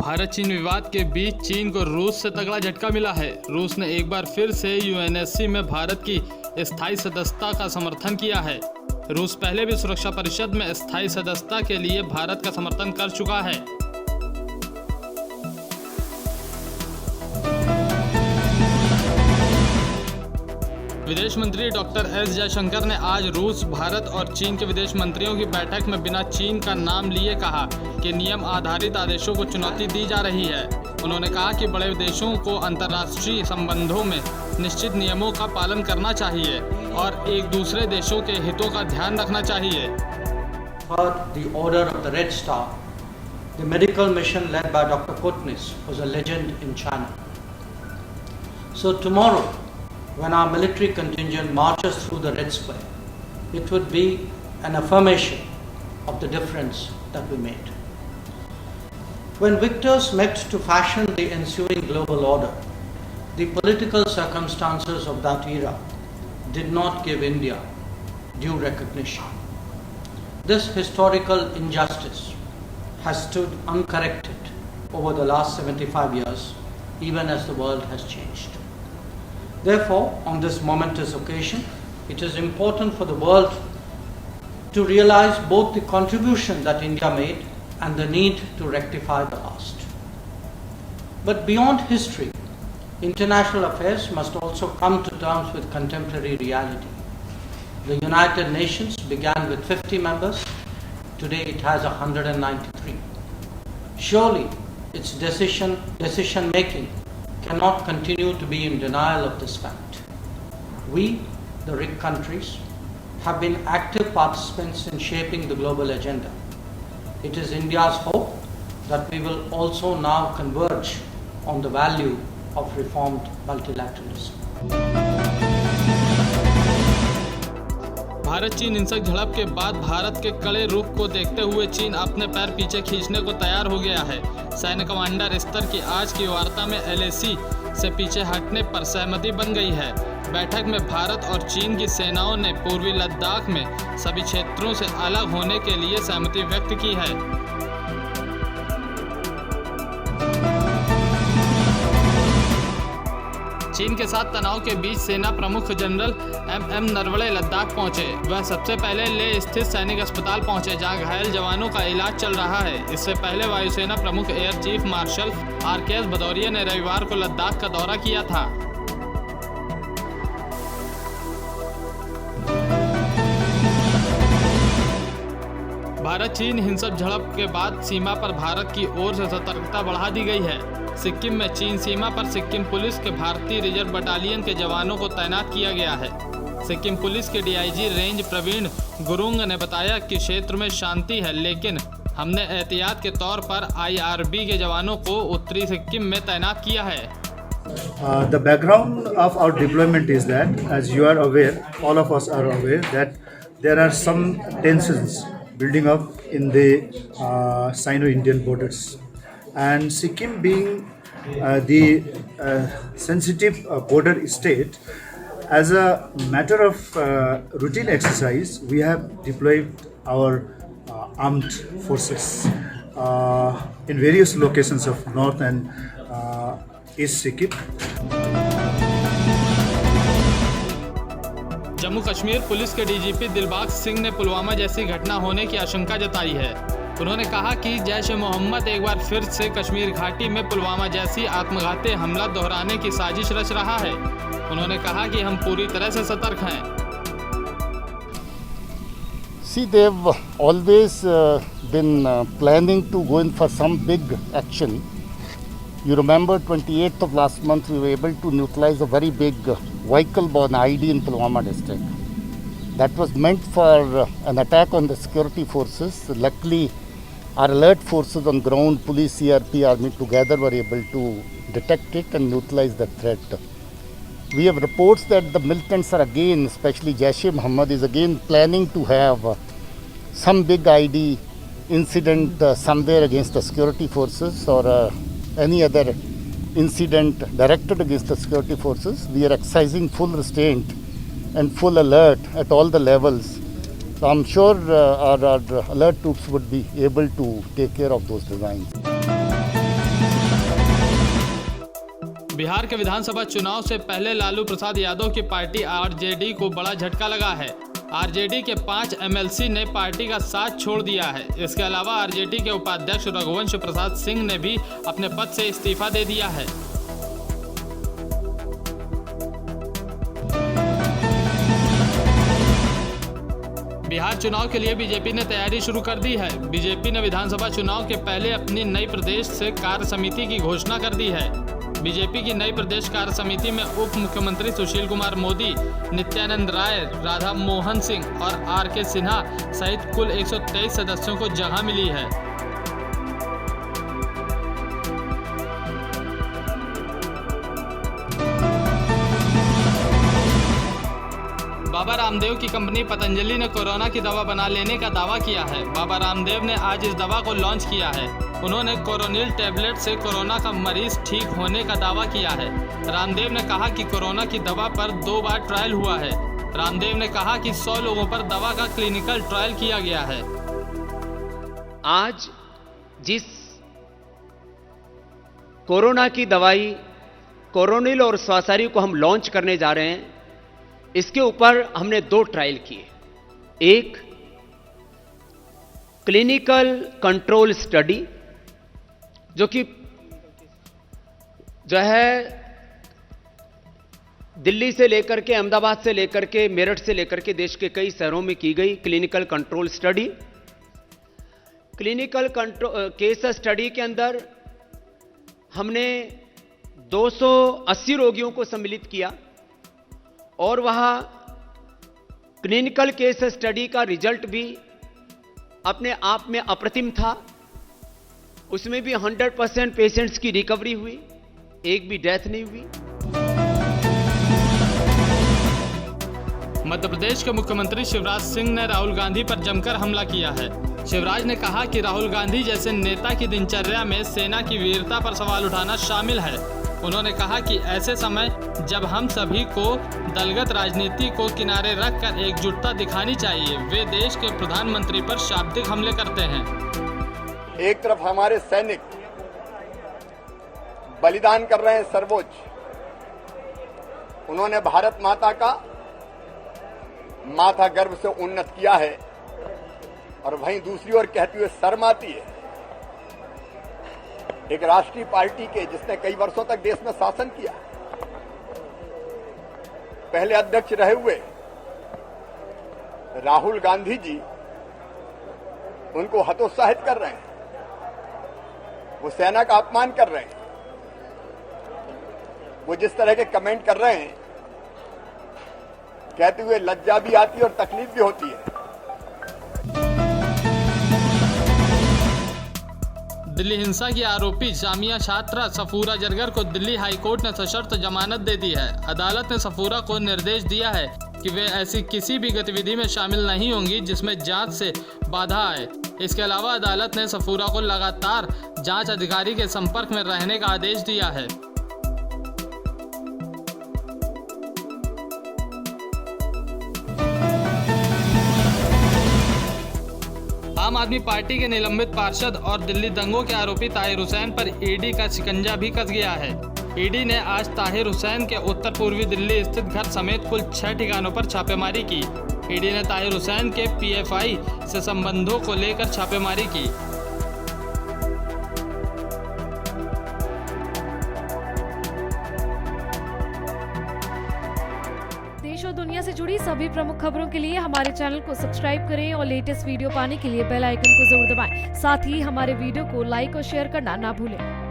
भारत चीन विवाद के बीच चीन को रूस से तगड़ा झटका मिला है। रूस ने एक बार फिर से यूएनएससी में भारत की स्थायी सदस्यता का समर्थन किया है। रूस पहले भी सुरक्षा परिषद में स्थायी सदस्यता के लिए भारत का समर्थन कर चुका है। विदेश मंत्री डॉक्टर एस जयशंकर ने आज रूस, भारत और चीन के विदेश मंत्रियों की बैठक में बिना चीन का नाम लिए कहा कि नियम आधारित आदेशों को चुनौती दी जा रही है। उन्होंने कहा कि बड़े देशों को अंतर्राष्ट्रीय संबंधों में निश्चित नियमों का पालन करना चाहिए और एक दूसरे देशों के हितों का ध्यान रखना चाहिए। The Order of the Red Star, the medical mission led by Dr. Kotnis, was a legend in China. So tomorrow, when our military contingent marches through the Red Square, it would be an affirmation of the difference that we made. When victors met to fashion the ensuing global order, the political circumstances of that era did not give India due recognition. This historical injustice has stood uncorrected over the last 75 years, even as the world has changed. Therefore, on this momentous occasion, it is important for the world to realize both the contribution that India made and the need to rectify the past. But beyond history, international affairs must also come to terms with contemporary reality. The United Nations began with 50 members. Today it has 193. Surely its decision making cannot continue to be in denial of this fact. We, the RIC countries, have been active participants in shaping the global agenda. It is India's hope that we will also now converge on the value of reformed multilateralism. Bharat चीन हिंसक झड़प के बाद भारत के कड़े रुख को देखते हुए चीन अपने पैर पीछे खींचने को तैयार हो गया है। सैन्य कमांडर स्तर की आज की वार्ता में LAC से पीछे हटने पर सहमति बन गई है। बैठक में भारत और चीन की सेनाओं ने पूर्वी लद्दाख में सभी क्षेत्रों से अलग होने के लिए सहमति व्यक्त की है। चीन के साथ तनाव के बीच सेना प्रमुख जनरल MM नरवणे लद्दाख पहुंचे। वह सबसे पहले लेह स्थित सैनिक अस्पताल पहुंचे, जहां घायल जवानों का इलाज चल रहा है। इससे पहले वायुसेना प्रमुख air chief marshal RKS Bhadauria ने रविवार को लद्दाख का दौरा किया था। भारत चीन हिंसक झड़प के बाद सीमा पर भारत की ओर से सतर्कता बढ़ा दी गई है। सिक्किम में चीन सीमा पर सिक्किम पुलिस के भारतीय रिजर्व बटालियन के जवानों को तैनात किया गया है। सिक्किम पुलिस के DIG रेंज प्रवीण गुरुंग ने बताया कि क्षेत्र में शांति है, लेकिन हमने एहतियात के तौर पर IRB के जवानों को उत्तरी सिक्किम में तैनात किया है। The background of our deployment is that, as you are aware, all of us are aware that there are some tensions building up in the Sino-Indian borders, and Sikkim being the sensitive border state, as a matter of routine exercise, we have deployed our armed forces in various locations of North and East Sikkim. Jammu Kashmir police के DGP Dilbag Singh ने पुलवामा जैसी घटना होने की आशंका जताई है। उन्होंने कहा कि जैश-ए-मोहम्मद एक बार फिर से कश्मीर घाटी में पुलवामा जैसी आत्मघाती हमला दोहराने की साजिश रच रहा है। उन्होंने कहा कि हम पूरी तरह से सतर्क हैं। See, they've always been planning to go in for some big action. You remember 28th of last month we were able to neutralize a very big vehicle-borne IED in Pulwama district. That was meant for an attack on the security forces. Luckily, our alert forces on ground, police, CRP, army together were able to detect it and neutralize the threat. We have reports that the militants are again, especially Jaish-e-Mohammed, is again planning to have some big IED incident somewhere against the security forces or any other incident directed against the security forces. We are exercising full restraint and full alert at all the levels. So I'm sure our alert troops would be able to take care of those designs. Bihar के विधानसभा चुनाव से पहले लालू प्रसाद यादव की party RJD को बड़ा झटका लगा है। आरजेडी के 5 एमएलसी ने पार्टी का साथ छोड़ दिया है। इसके अलावा आरजेडी के उपाध्यक्ष रघुवंश प्रसाद सिंह ने भी अपने पद से इस्तीफा दे दिया है। बिहार चुनाव के लिए बीजेपी ने तैयारी शुरू कर दी है। बीजेपी ने विधानसभा चुनाव के पहले अपनी नई प्रदेश से कार्य समिति की घोषणा कर दी है। बीजेपी की नई प्रदेश कार्य समिति में उप मुख्यमंत्री सुशील कुमार मोदी, नित्यानंद राय, राधा मोहन सिंह और आर.के. सिन्हा सहित कुल 123 सदस्यों को जगह मिली है। बाबा रामदेव की कंपनी पतंजलि ने कोरोना की दवा बना लेने का दावा किया है। बाबा रामदेव ने आज इस दवा को लॉन्च किया है। उन्होंने कोरोनिल टैबलेट से कोरोना का मरीज ठीक होने का दावा किया है। रामदेव ने कहा कि कोरोना की दवा पर 2 बार ट्रायल हुआ है। रामदेव ने कहा कि 100 लोगों पर दवा का क्लिनिकल ट्रायल किया गया है। आज जिस कोरोना की दवाई कोरोनिल और स्वासारी को हम लॉन्च करने जा रहे हैं, इसके ऊपर हमने 2 ट्रायल किए। एक क्लिनिकल कंट्रोल स्टडी जो है दिल्ली से लेकर के, अहमदाबाद से लेकर के, मेरठ से लेकर के देश के कई शहरों में की गई clinical control study. Clinical case study के अंदर हमने 280 रोगियों को सम्मिलित किया और वहां क्लिनिकल केस स्टडी का रिजल्ट भी अपने आप में अप्रतिम था। उसमें भी 100% पेशेंट्स की रिकवरी हुई, एक भी डेथ नहीं हुई। मध्य प्रदेश के मुख्यमंत्री शिवराज सिंह ने राहुल गांधी पर जमकर हमला किया है। शिवराज ने कहा कि राहुल गांधी जैसे नेता की दिनचर्या में सेना की वीरता पर सवाल उठाना शामिल है। उन्होंने कहा कि ऐसे समय जब हम सभी को दलगत राजनीति को किनारे रखकर एकजुटता दिखानी चाहिए, वे देश के प्रधानमंत्री पर शाब्दिक हमले करते हैं। एक तरफ हमारे सैनिक बलिदान कर रहे हैं सर्वोच्च, उन्होंने भारत माता का माथा गर्व से उन्नत किया है, और वहीं दूसरी ओर कहती हुए शर्म आती है एक राष्ट्रीय पार्टी के जिसने कई वर्षों तक देश में शासन किया, पहले अध्यक्ष रहे हुए राहुल गांधी जी उनको हतोत्साहित कर रहे हैं, वो सेना का अपमान कर रहे हैं। वो जिस तरह के कमेंट कर रहे हैं, कहते हुए लज्जा भी आती है और तकलीफ भी होती है। दिल्ली हिंसा की आरोपी जामिया छात्रा सफूरा जरगर को दिल्ली हाईकोर्ट ने सशर्त जमानत दे दी है। अदालत ने सफूरा को निर्देश दिया है कि वे ऐसी किसी भी गतिविधि में शामिल नहीं होंगी जिसमें जांच से बाधा आए। इसके अलावा अदालत ने सफूरा को लगातार जांच अधिकारी के संपर्क में रहने का आदेश दिया है। आम आदमी पार्टी के निलंबित पार्षद और दिल्ली दंगों के आरोपी ताहिर हुसैन पर ईडी का शिकंजा भी कस गया है। ईडी ने आज ताहिर हुसैन के उत्तर पूर्वी दिल्ली स्थित घर समेत कुल 6 ठिकानों पर छापेमारी की। ईडी ने ताहिर हुसैन के पीएफआई से संबंधों को लेकर छापेमारी की। देश और दुनिया से जुड़ी सभी प्रमुख खबरों के लिए हमारे चैनल को सब्सक्राइब करें और लेटेस्ट वीडियो पाने के लिए बेल आइकन को जरूर दबाएं। साथ ही हमारे वीडियो को लाइक और शेयर करना ना भूलें।